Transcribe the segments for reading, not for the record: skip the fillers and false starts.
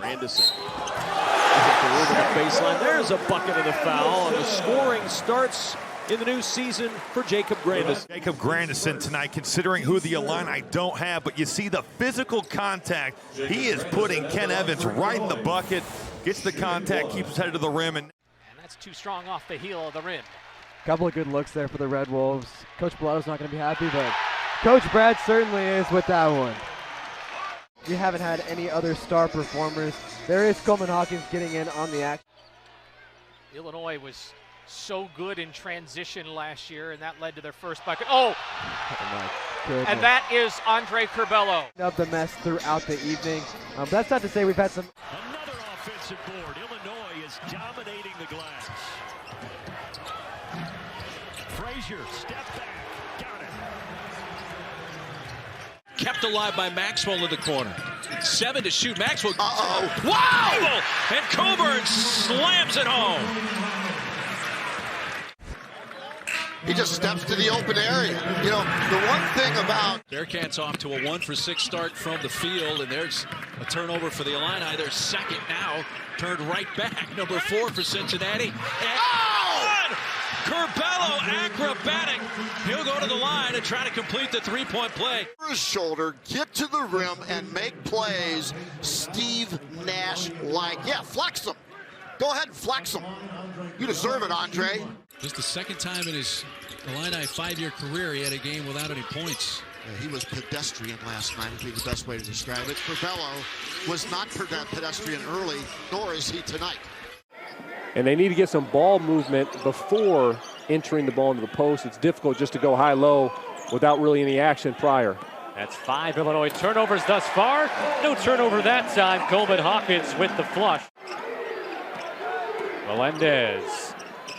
Grandison. Over the baseline. There's a bucket of the foul, and the scoring starts in the new season for Jacob Grandison. Jacob Grandison tonight, considering who the Illini don't have, but you see the physical contact. He is putting Ken Evans right in the bucket, gets the contact, keeps his head to the rim. And that's too strong off the heel of the rim. Couple of good looks there for the Red Wolves. Coach Bellato's not going to be happy, but Coach Brad certainly is with that one. We haven't had any other star performers. There is Coleman Hawkins getting in on the act. Illinois was so good in transition last year, and that led to their first bucket. Oh and that is Andre Curbelo. Up the mess throughout the evening. That's not to say we've had some. Another offensive board. Illinois is dominating the glass. Frazier, step back, got it. Kept alive by Maxwell in the corner. 7 to shoot. Maxwell. Wow! And Coburn slams it home. He just steps to the open area. You know, the one thing about... Bearcats off to a 1-for-6 start from the field, and there's a turnover for the Illini. Their second now, turned right back. Number 4 for Cincinnati. And Curbelo, acrobatic. He'll go to the line and try to complete the three-point play. His shoulder, get to the rim, and make plays Steve Nash-like. Yeah, flex him. Go ahead and flex him. You deserve it, Andre. Just the second time in his Illini 5-year career he had a game without any points. Yeah, he was pedestrian last night, would be the best way to describe it. Curbelo was not pedestrian early, nor is he tonight. And they need to get some ball movement before entering the ball into the post. It's difficult just to go high-low without really any action prior. That's 5 Illinois turnovers thus far. No turnover that time. Coleman Hawkins with the flush. Melendez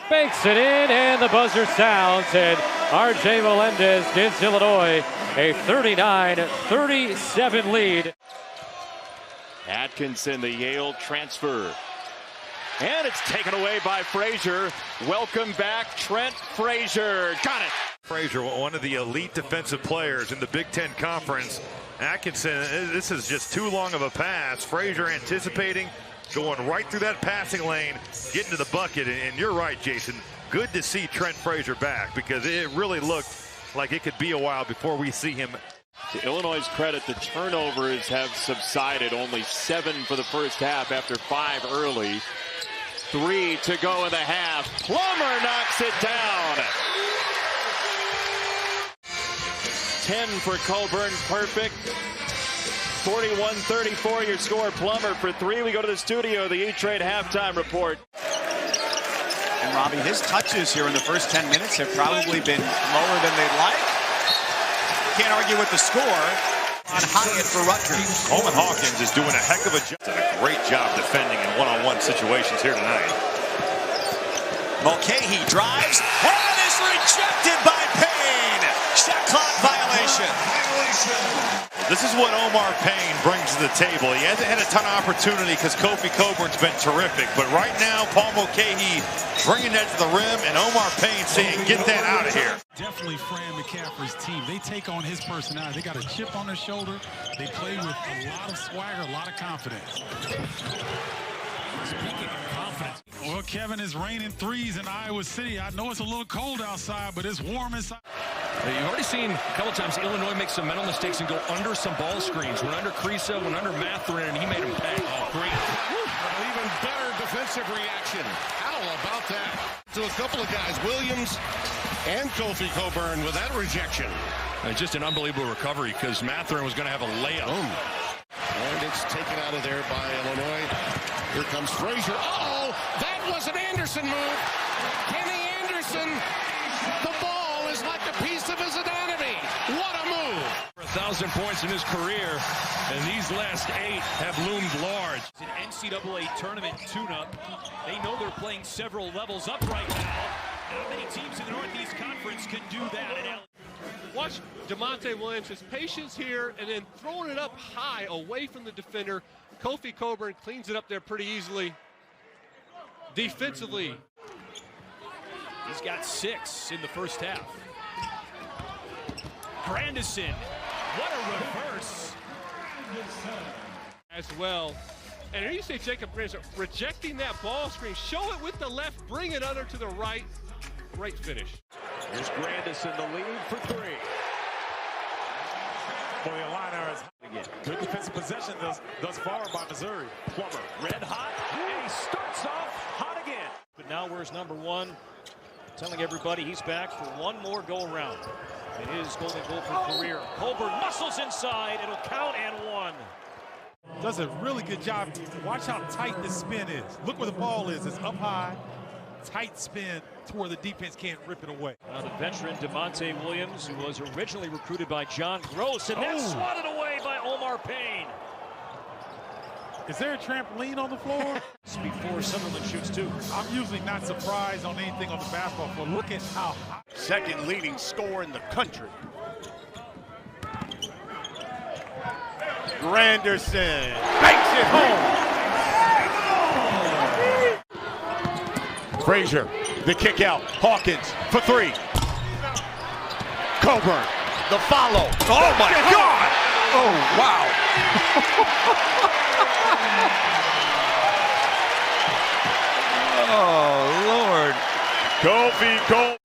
banks it in, and the buzzer sounds, and R.J. Melendez gives Illinois a 39-37 lead. Atkinson, the Yale transfer. And it's taken away by Frazier. Welcome back, Trent Frazier. Got it. Frazier, one of the elite defensive players in the Big Ten Conference. Atkinson, this is just too long of a pass. Frazier anticipating, going right through that passing lane, getting to the bucket. And you're right, Jason. Good to see Trent Frazier back, because it really looked like it could be a while before we see him. To Illinois' credit, the turnovers have subsided. Only 7 for the first half after 5 early. 3 to go in the half. Plummer knocks it down. 10 for Coburn, perfect. 41-34 your score. Plummer for 3. We go to the studio, the E-Trade halftime report. And Robbie, his touches here in the first 10 minutes have probably been lower than they'd like. Can't argue with the score. On Hyatt for Rutgers. Coleman Hawkins is doing a heck of a job. A great job defending in one-on-one situations here tonight. Mulcahy drives and is rejected by Payne. Shot clock violation. This is what Omar Payne brings to the table. He hasn't had a ton of opportunity because Kofi Coburn's been terrific. But right now, Paul Mulcahy bringing that to the rim, and Omar Payne saying, get that out of here. Definitely Fran McCaffrey's team. They take on his personality. They got a chip on their shoulder. They play with a lot of swagger, a lot of confidence. Speaking of confidence, well, Kevin, is raining threes in Iowa City. I know it's a little cold outside, but it's warm inside. You've already seen a couple times Illinois make some mental mistakes and go under some ball screens. Went under Kriisa, went under Mathurin, and he made him pay. Oh, great. An even better defensive reaction. How about that? To a couple of guys, Williams and Kofi Coburn, with that rejection. Just an unbelievable recovery, because Mathurin was going to have a layup. And it's taken out of there by Illinois. Here comes Frazier. Uh-oh, that was an Anderson move. Kenny Anderson, the ball is like a piece of his anatomy. What a move. 1,000 points in his career, and these last 8 have loomed large. It's an NCAA tournament tune-up. They know they're playing several levels up right now. Not many teams in the Northeast Conference can do that. Watch DeMonte Williams' patience here, and then throwing it up high away from the defender. Kofi Coburn cleans it up there pretty easily. Defensively, he's got 6 in the first half. Grandison, what a reverse. As well. And here you say Jacob Grandison rejecting that ball screen. Show it with the left, bring it under to the right. Great finish. Here's Grandison, the lead for three. For the Illini, again. Good defensive possession thus far by Missouri. Plummer, red hot, and he starts off hot again. But now where's number one? Telling everybody he's back for one more go-around. And his golden goal for career. Coburn muscles inside. It'll count and one. Does a really good job. Watch how tight this spin is. Look where the ball is. It's up high. Tight spin to where the defense can't rip it away. Now the veteran DeMonte Williams, who was originally recruited by John Gross, and that's swatted away by Omar Payne. Is there a trampoline on the floor? Before Sunderland shoots two. I'm usually not surprised on anything on the basketball floor. Look at how high. Second leading scorer in the country. Granderson banks it home. Frazier, the kick out. Hawkins for three. Coburn, the follow. Oh my God! Oh wow! Oh Lord! Kofi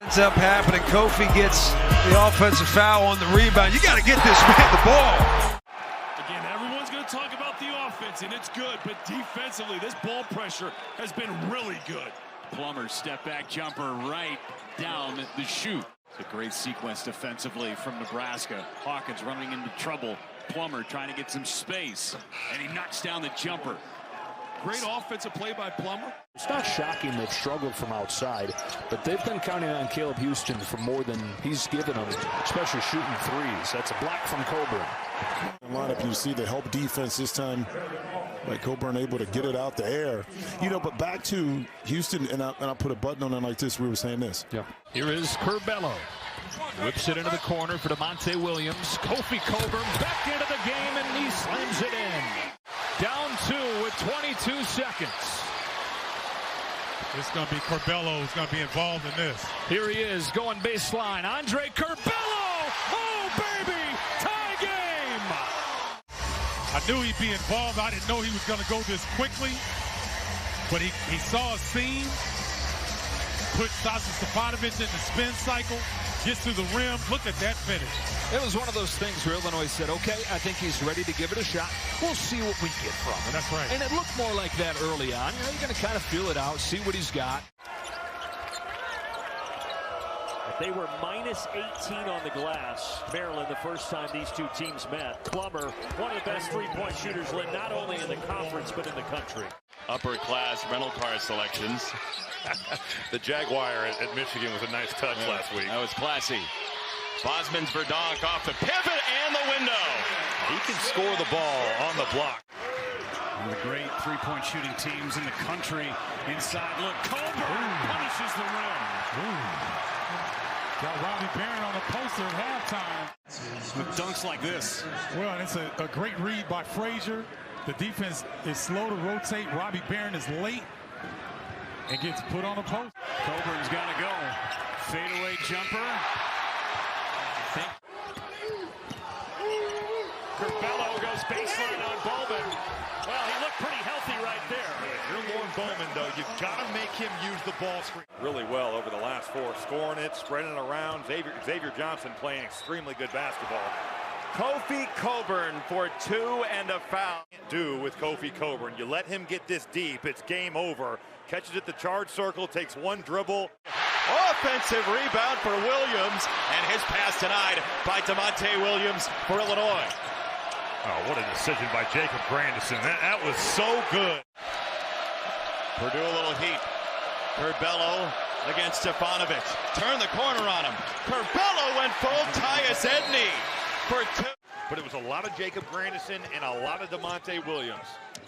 ends up happening. Kofi gets the offensive foul on the rebound. You got to get this man the ball. Again, everyone's going to talk about the offense, and it's good, but defensively, this ball pressure has been really good. Plummer's step back jumper right down the chute. It's a great sequence defensively from Nebraska. Hawkins running into trouble. Plummer trying to get some space, and he knocks down the jumper. Great offensive play by Plummer. It's not shocking they've struggled from outside, but they've been counting on Caleb Houston for more than he's given them, especially shooting threes. That's a block from Coburn. Lineup, you see the help defense this time by Coburn able to get it out the air. You know, but back to Houston, and I'll put a button on it like this. We were saying this. Yeah. Here is Curbelo. Whips it into the corner for DeMonte Williams. Kofi Coburn back into the game, and he slams it in. Down two with 22 seconds. It's going to be Curbelo who's going to be involved in this. Here he is going baseline. Andre Curbelo! Oh, baby! Tie game! I knew he'd be involved. I didn't know he was going to go this quickly. But he saw a seam, put Sasha Stefanovic in the spin cycle, gets to the rim. Look at that finish. It was one of those things where Illinois said, okay, I think he's ready to give it a shot. We'll see what we get from him. That's right. And it looked more like that early on. You know, you're going to kind of feel it out, see what he's got. They were minus 18 on the glass. Maryland, the first time these two teams met. Plummer, one of the best three-point shooters, led not only in the conference, but in the country. Upper class rental car selections. The Jaguar at Michigan was a nice touch last week. That was classy. Bosman's Verdonk off the pivot and the window. He can score the ball on the block. One of the great three-point shooting teams in the country. Inside look, Coburn punishes the rim. Got Robbie Barron on the poster at halftime. With dunks like this. Well, and it's a great read by Frazier. The defense is slow to rotate. Robbie Barron is late and gets put on a post. Coburn's got to go. Fadeaway jumper. Curbelo goes baseline on Bowman. Well, he looked pretty healthy right there. If you're Lauren Bowman, though, you've got to make him use the ball screen really well over the last four, scoring it, spreading it around. Xavier Johnson playing extremely good basketball. Kofi Coburn for two and a foul. Do with Kofi Coburn. You let him get this deep, it's game over. Catches at the charge circle, takes one dribble. Offensive rebound for Williams, and his pass denied by DeMonte Williams for Illinois. Oh, what a decision by Jacob Grandison. That was so good. Purdue a little heat. Curbelo against Stefanovic. Turn the corner on him. Curbelo went full Tyus Edney for two. But it was a lot of Jacob Grandison and a lot of DeMonte Williams.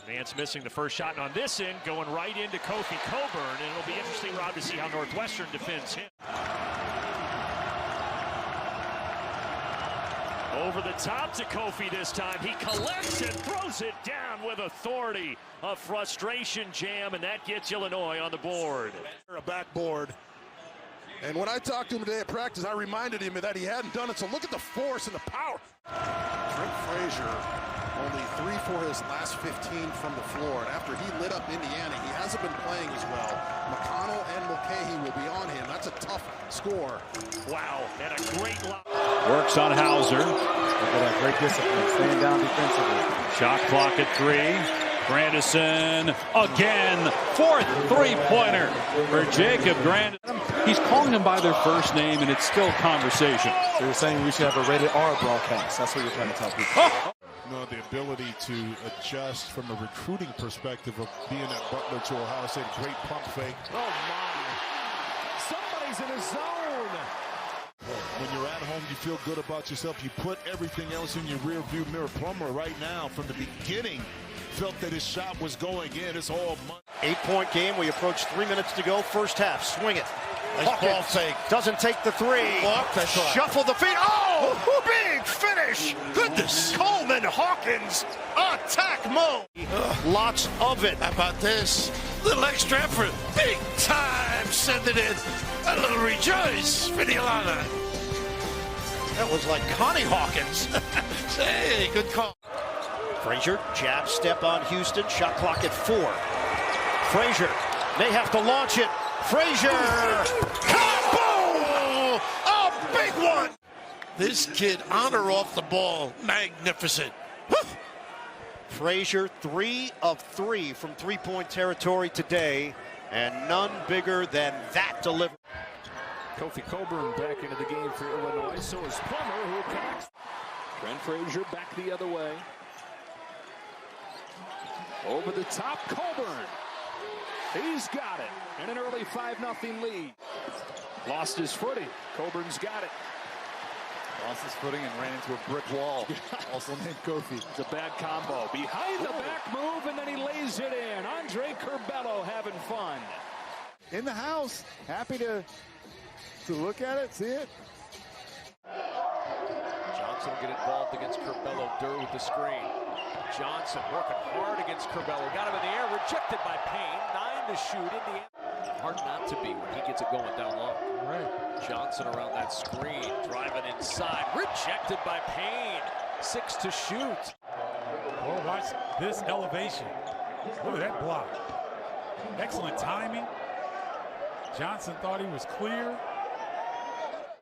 Vance missing the first shot, and on this end, going right into Kofi Coburn, and it'll be interesting, Rob, to see how Northwestern defends him. Over the top to Kofi this time. He collects and throws it down with authority. A frustration jam, and that gets Illinois on the board. A backboard. And when I talked to him today at practice, I reminded him that he hadn't done it. So look at the force and the power. Trent Frazier Only 3 for his last 15 from the floor. And after he lit up Indiana, he hasn't been playing as well. McConnell and Mulcahy will be on him. That's a tough score. Wow, and a great lob. Works on Hauser. Look at that, great discipline, staying down defensively. Shot clock at 3. Grandison again. 4th three-pointer for Jacob Grandison. He's calling them by their first name, and it's still conversation. So you're saying we should have a rated R broadcast. That's what you're trying to tell people. No, the ability to adjust from a recruiting perspective of being at Butler to Ohio State. Great pump fake. Oh, my. Somebody's in his zone. When you're at home, you feel good about yourself. You put everything else in your rearview mirror. Plummer right now, from the beginning, felt that his shot was going in. It's all money. 8-point game. We approach 3 minutes to go. First half. Swing it. Nice ball fake. Doesn't take the 3. Shuffle the feet. Oh, big finish. Goodness. Coleman Hawkins. Attack mode. Lots of it. How about this? Little extra effort. Big time. Send it in. A little rejoice for the Illini. That was like Connie Hawkins. Hey, good call. Frazier, jab step on Houston. Shot clock at 4. Frazier may have to launch it. Frazier! Combo! A big one! This kid on or off the ball, magnificent. Frazier, 3 of 3 from three-point territory today, and none bigger than that delivery. Kofi Coburn back into the game for Illinois. So is Plummer, who connects. Trent Frazier back the other way. Over the top, Coburn. He's got it. And an early 5-0 lead. Lost his footing. Coburn's got it. Lost his footing and ran into a brick wall. Also named Kofi. It's a bad combo. Behind the back move, and then he lays it in. Andre Curbelo having fun. In the house. Happy to look at it, see it. Johnson will get involved against Curbelo. Durr with the screen. Johnson working hard against Curbelo. Got him in the air, rejected by Payne. 9 to shoot. Indiana. Hard not to be when he gets it going down low. Right. Johnson around that screen, driving inside. Rejected by Payne. 6 to shoot. Well, watch this elevation. Look at that block. Excellent timing. Johnson thought he was clear.